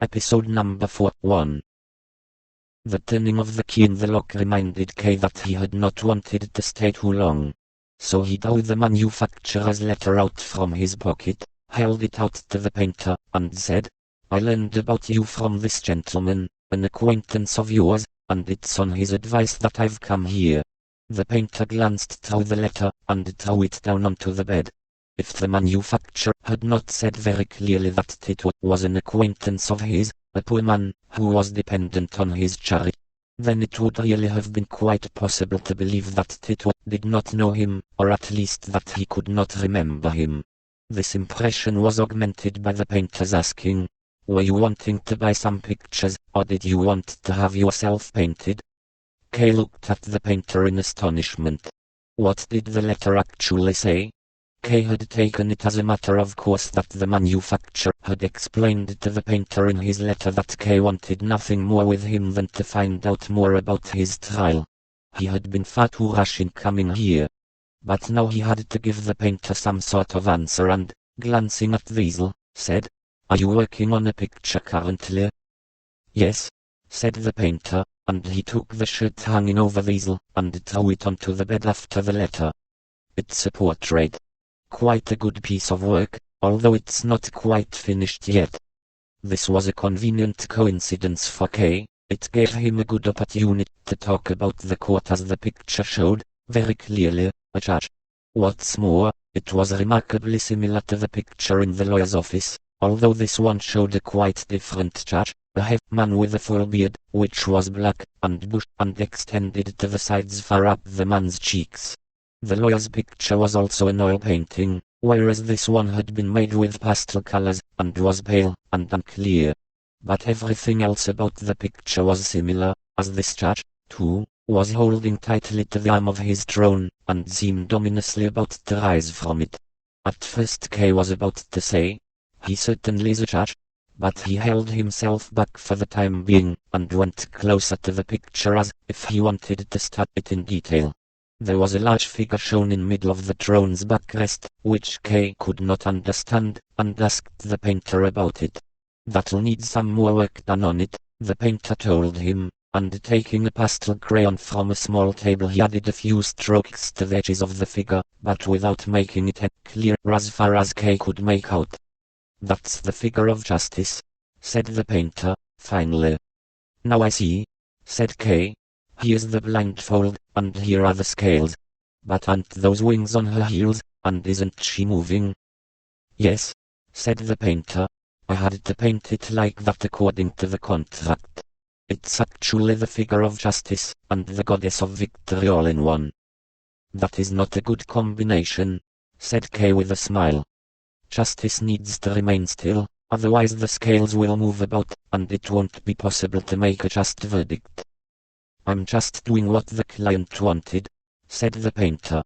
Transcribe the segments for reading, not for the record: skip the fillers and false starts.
Episode number 41. The turning of the key in the lock reminded Kay that he had not wanted to stay too long. So he drew the manufacturer's letter out from his pocket, held it out to the painter, and said, "I learned about you from this gentleman, an acquaintance of yours, and it's on his advice that I've come here." The painter glanced through the letter, and threw it down onto the bed. If the manufacturer had not said very clearly that Tito was an acquaintance of his, a poor man, who was dependent on his charity, then it would really have been quite possible to believe that Tito did not know him, or at least that he could not remember him. This impression was augmented by the painter's asking, "Were you wanting to buy some pictures, or did you want to have yourself painted?" Kay looked at the painter in astonishment. What did the letter actually say? Kay had taken it as a matter of course that the manufacturer had explained to the painter in his letter that Kay wanted nothing more with him than to find out more about his trial. He had been far too rash in coming here. But now he had to give the painter some sort of answer and, glancing at the easel, said, "Are you working on a picture currently?" "Yes," said the painter, and he took the shirt hanging over the easel and threw it onto the bed after the letter. "It's a portrait. Quite a good piece of work, although it's not quite finished yet." This was a convenient coincidence for Kay. It gave him a good opportunity to talk about the court as the picture showed, very clearly, a judge. What's more, it was remarkably similar to the picture in the lawyer's office, although this one showed a quite different judge, a heavy man with a full beard, which was black, and bushy, and extended to the sides far up the man's cheeks. The lawyer's picture was also an oil painting, whereas this one had been made with pastel colors, and was pale, and unclear. But everything else about the picture was similar, as this judge, too, was holding tightly to the arm of his throne, and seemed ominously about to rise from it. At first Kay was about to say, "He certainly is a judge," but he held himself back for the time being, and went closer to the picture as if he wanted to study it in detail. There was a large figure shown in middle of the throne's backrest, which Kay could not understand, and asked the painter about it. "That'll need some more work done on it," the painter told him, and taking a pastel crayon from a small table he added a few strokes to the edges of the figure, but without making it clear as far as Kay could make out. "That's the figure of justice," said the painter, finally. "Now I see," said Kay. "Here's the blindfold, and here are the scales. But aren't those wings on her heels, and isn't she moving?" "Yes," said the painter. "I had to paint it like that according to the contract. It's actually the figure of justice, and the goddess of victory all in one." "That is not a good combination," said Kay with a smile. "Justice needs to remain still, otherwise the scales will move about, and it won't be possible to make a just verdict." "I'm just doing what the client wanted," said the painter.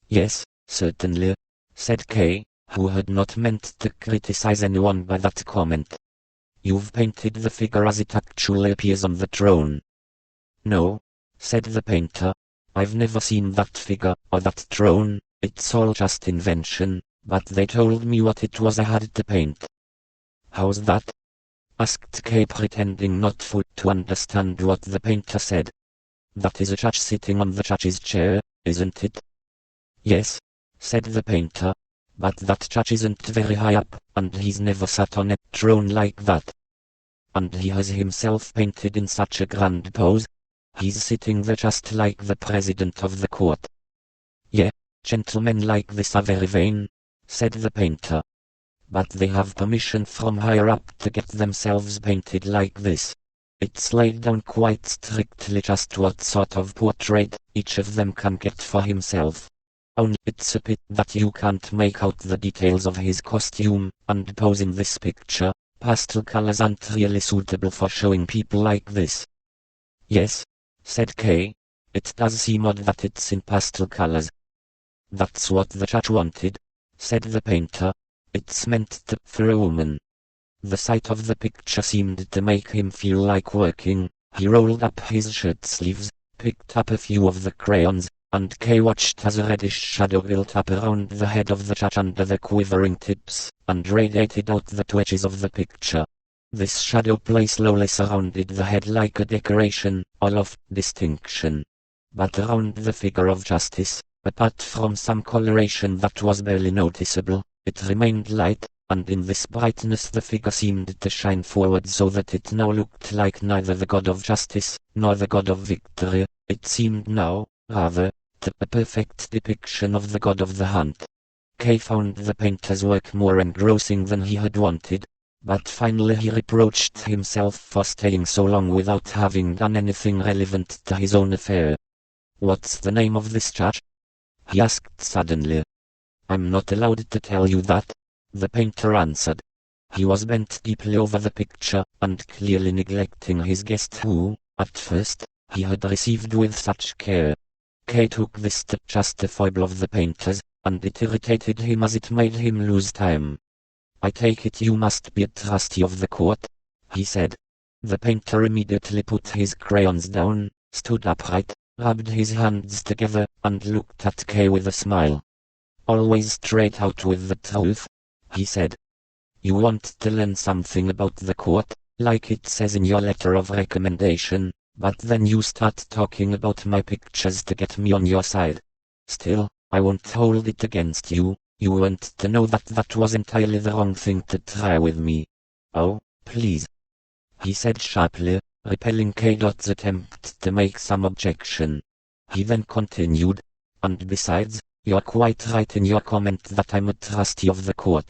"Yes, certainly," said Kay, who had not meant to criticize anyone by that comment. "You've painted the figure as it actually appears on the throne." "No," said the painter. "I've never seen that figure, or that throne. It's all just invention, but they told me what it was I had to paint." "How's that?" asked Kay, pretending not fully to understand what the painter said. "That is a judge sitting on the judge's chair, isn't it?" "Yes," said the painter. "But that judge isn't very high up, and he's never sat on a throne like that. And he has himself painted in such a grand pose. He's sitting there just like the president of the court." "Yeah, gentlemen like this are very vain," said the painter. "But they have permission from higher up to get themselves painted like this. It's laid down quite strictly just what sort of portrait each of them can get for himself. Only it's a pity that you can't make out the details of his costume and pose in this picture. Pastel colors aren't really suitable for showing people like this." "Yes," said Kay. "It does seem odd that it's in pastel colors." "That's what the judge wanted," said the painter. "It's meant to for a woman." The sight of the picture seemed to make him feel like working. He rolled up his shirt sleeves, picked up a few of the crayons, and Kay watched as a reddish shadow built up around the head of the judge under the quivering tips, and radiated out the two edges of the picture. This shadow play slowly surrounded the head like a decoration, all of distinction. But around the figure of justice, apart from some coloration that was barely noticeable, it remained light, and in this brightness the figure seemed to shine forward so that it now looked like neither the god of justice, nor the god of victory. It seemed now, rather, to a perfect depiction of the god of the hunt. Kay found the painter's work more engrossing than he had wanted, but finally he reproached himself for staying so long without having done anything relevant to his own affair. "What's the name of this church?" he asked suddenly. "I'm not allowed to tell you that," the painter answered. He was bent deeply over the picture, and clearly neglecting his guest who, at first, he had received with such care. Kay took this to just a foible of the painter's, and it irritated him as it made him lose time. "I take it you must be a trustee of the court," he said. The painter immediately put his crayons down, stood upright, rubbed his hands together, and looked at Kay with a smile. "Always straight out with the truth," he said. "You want to learn something about the court, like it says in your letter of recommendation, but then you start talking about my pictures to get me on your side. Still, I won't hold it against you. You weren't to know that that was entirely the wrong thing to try with me." "Oh, please," he said sharply, repelling K's attempt to make some objection. He then continued, "And besides, you're quite right in your comment that I'm a trustee of the court."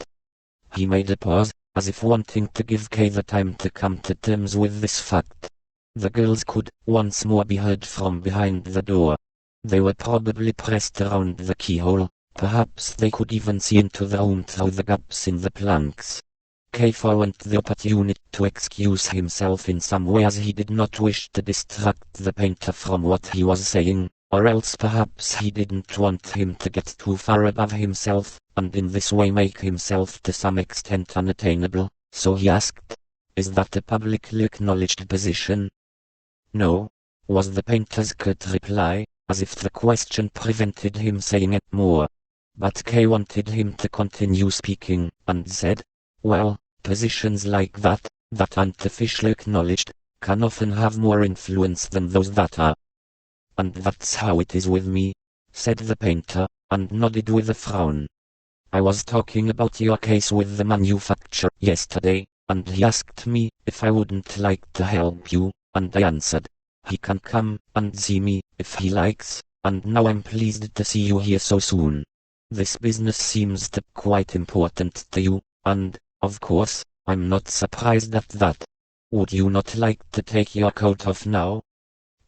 He made a pause, as if wanting to give Kay the time to come to terms with this fact. The girls could once more be heard from behind the door. They were probably pressed around the keyhole, perhaps they could even see into the room through the gaps in the planks. Kay found the opportunity to excuse himself in some way as he did not wish to distract the painter from what he was saying, or else perhaps he didn't want him to get too far above himself, and in this way make himself to some extent unattainable, so he asked, "Is that a publicly acknowledged position?" "No," was the painter's curt reply, as if the question prevented him saying it more. But Kay wanted him to continue speaking, and said, "Well, positions like that aren't officially acknowledged, can often have more influence than those that are." "And that's how it is with me," said the painter, and nodded with a frown. "I was talking about your case with the manufacturer yesterday, and he asked me if I wouldn't like to help you, and I answered, he can come and see me if he likes, and now I'm pleased to see you here so soon. This business seems to be quite important to you, and, of course, I'm not surprised at that. Would you not like to take your coat off now?"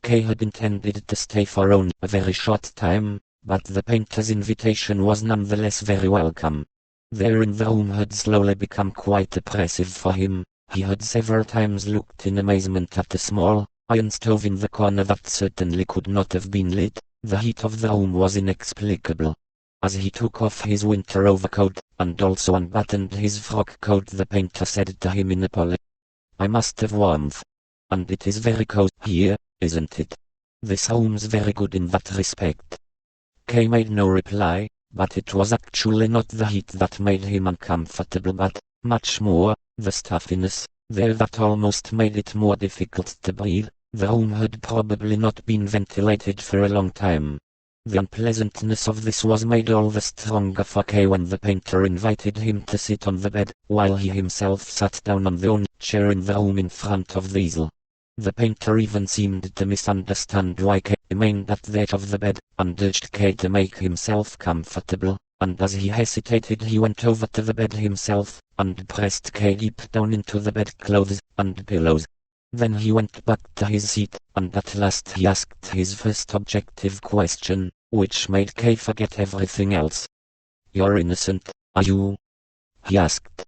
Kay had intended to stay for only a very short time, but the painter's invitation was nonetheless very welcome. There in the room had slowly become quite oppressive for him. He had several times looked in amazement at the small, iron stove in the corner that certainly could not have been lit. The heat of the room was inexplicable. As he took off his winter overcoat, and also unbuttoned his frock coat, the painter said to him in apology, "I must have warmth. And it is very cozy here, isn't it? This room's very good in that respect." Kay made no reply, but it was actually not the heat that made him uncomfortable but, much more, the stuffiness there that almost made it more difficult to breathe. The room had probably not been ventilated for a long time. The unpleasantness of this was made all the stronger for Kay when the painter invited him to sit on the bed, while he himself sat down on the only chair in the room in front of the easel. The painter even seemed to misunderstand why Kay remained at the edge of the bed, and urged Kay to make himself comfortable, and as he hesitated he went over to the bed himself, and pressed Kay deep down into the bedclothes and pillows. Then he went back to his seat, and at last he asked his first objective question, which made Kay forget everything else. "You're innocent, are you?" he asked.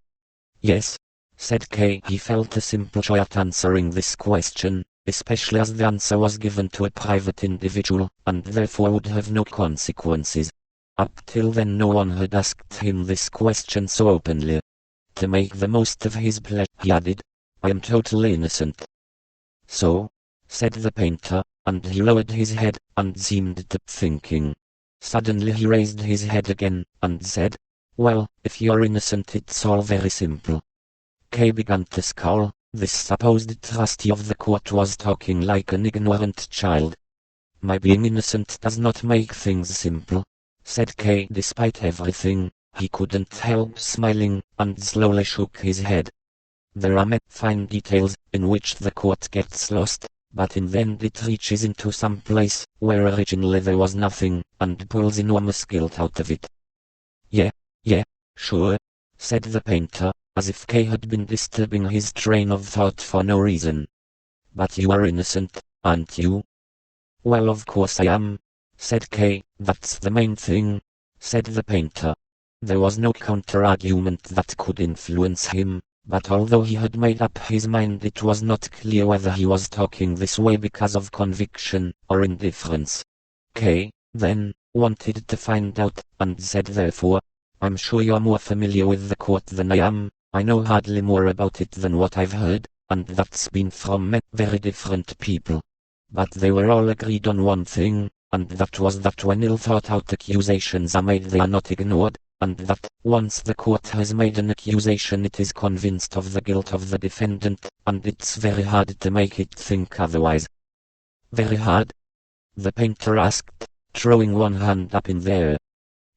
"Yes," said Kay. He felt a simple joy at answering this question, especially as the answer was given to a private individual, and therefore would have no consequences. Up till then no one had asked him this question so openly. To make the most of his pleasure, he added, "I am totally innocent." "So?" said the painter, and he lowered his head, and seemed to be thinking. Suddenly he raised his head again, and said, "Well, if you're innocent it's all very simple." Kay began to scowl, This supposed trustee of the court was talking like an ignorant child. My being innocent does not make things simple, said Kay. Despite everything, he couldn't help smiling, and slowly shook his head. There are many fine details, in which the court gets lost, but in the end it reaches into some place, where originally there was nothing, and pulls enormous guilt out of it. Yeah, sure, said the painter, as if Kay had been disturbing his train of thought for no reason. But you are innocent, aren't you? Well, of course I am, said Kay. That's the main thing, said the painter. There was no counter-argument that could influence him, but although he had made up his mind, it was not clear whether he was talking this way because of conviction or indifference. Kay, then, wanted to find out, and said therefore, I'm sure you're more familiar with the court than I am. I know hardly more about it than what I've heard, and that's been from many very different people. But they were all agreed on one thing, and that was that when ill-thought-out accusations are made they are not ignored, and that, once the court has made an accusation it is convinced of the guilt of the defendant, and it's very hard to make it think otherwise. Very hard? The painter asked, throwing one hand up in the air.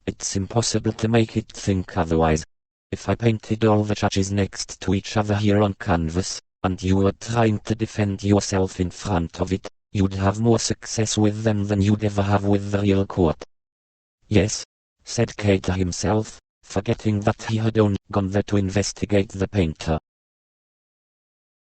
It's impossible to make it think otherwise. If I painted all the judges next to each other here on canvas, and you were trying to defend yourself in front of it, you'd have more success with them than you'd ever have with the real court. Yes, said Kay to himself, forgetting that he had only gone there to investigate the painter.